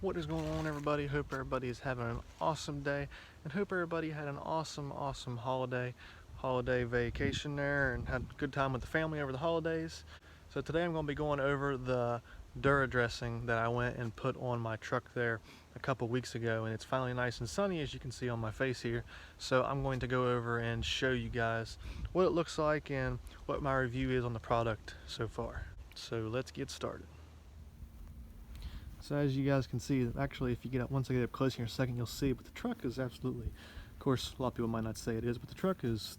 What is going on, everybody? Hope everybody is having an awesome day, and hope everybody had an awesome holiday vacation there and had a good time with the family over the holidays. So today I'm going to be going over the Dura dressing that I went and put on my truck there a couple weeks ago, and it's finally nice and sunny, as you can see on my face here. So I'm going to go over and show you guys what it looks like and what my review is on the product so far. So let's get started. So as you guys can see, actually if you get up, once I get up close here in a second, you'll see, but the truck is absolutely, of course a lot of people might not say it is, but the truck is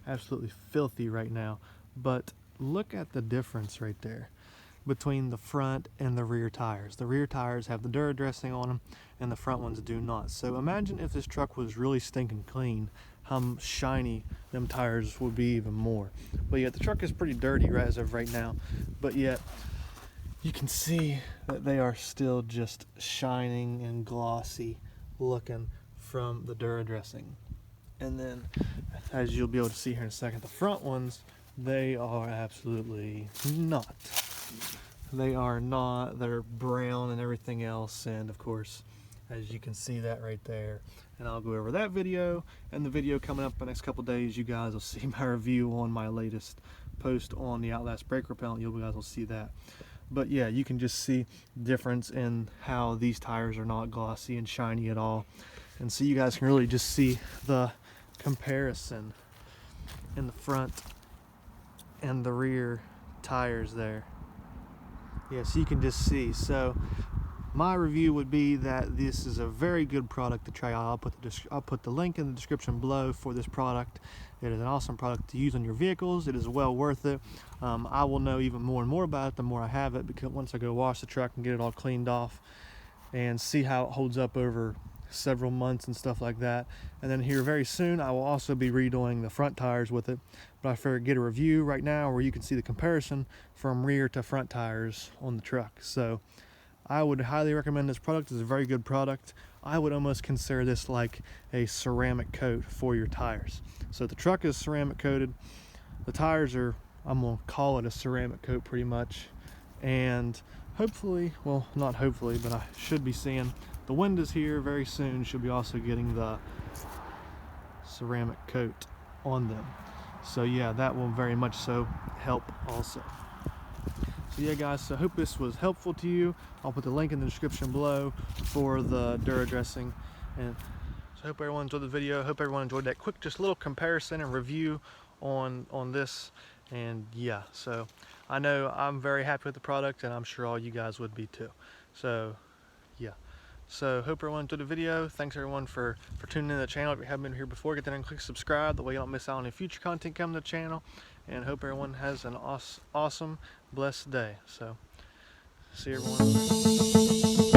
absolutely filthy right now. But look at the difference right there between the front and the rear tires. The rear tires have the Dura dressing on them and the front ones do not. So imagine if this truck was really stinking clean, how shiny them tires would be even more. But yet the truck is pretty dirty as of right now, but yet you can see that they are still just shining and glossy looking from the Dura dressing. And then, as you'll be able to see here in a second, the front ones, they are absolutely not. They are not. They're brown and everything else. And of course, as you can see that right there. And I'll go over that video and the video coming up the next couple days. You guys will see my review on my latest post on the Outlast brake repellent. You guys will see that. But yeah, you can just see the difference in how these tires are not glossy and shiny at all. And so you guys can really just see the comparison in the front and the rear tires there. Yeah, so you can just see. So my review would be that this is a very good product to try out. I'll put the link in the description below for this product. It is an awesome product to use on your vehicles. It is well worth it. I will know even more and more about it the more I have it, because once I go wash the truck and get it all cleaned off and see how it holds up over several months and stuff like that. And then here very soon I will also be redoing the front tires with it, but I figured get a review right now where you can see the comparison from rear to front tires on the truck. So I would highly recommend this product. It's a very good product. I would almost consider this like a ceramic coat for your tires. So the truck is ceramic coated. The tires are, I'm gonna call it a ceramic coat pretty much. And hopefully, well, not hopefully, but I should be seeing the windows here very soon should be also getting the ceramic coat on them. So yeah, that will very much so help also. So yeah guys, so I hope this was helpful to you. I'll put the link in the description below for the Dura dressing. And so I hope everyone enjoyed the video. I hope everyone enjoyed that quick, just little comparison and review on this. And yeah, so I know I'm very happy with the product, and I'm sure all you guys would be too. So yeah. So hope everyone enjoyed the video. Thanks everyone for tuning in to the channel. If you haven't been here before, get there and click subscribe. That way you don't miss out on any future content coming to the channel. And hope everyone has an awesome, blessed day. So see everyone.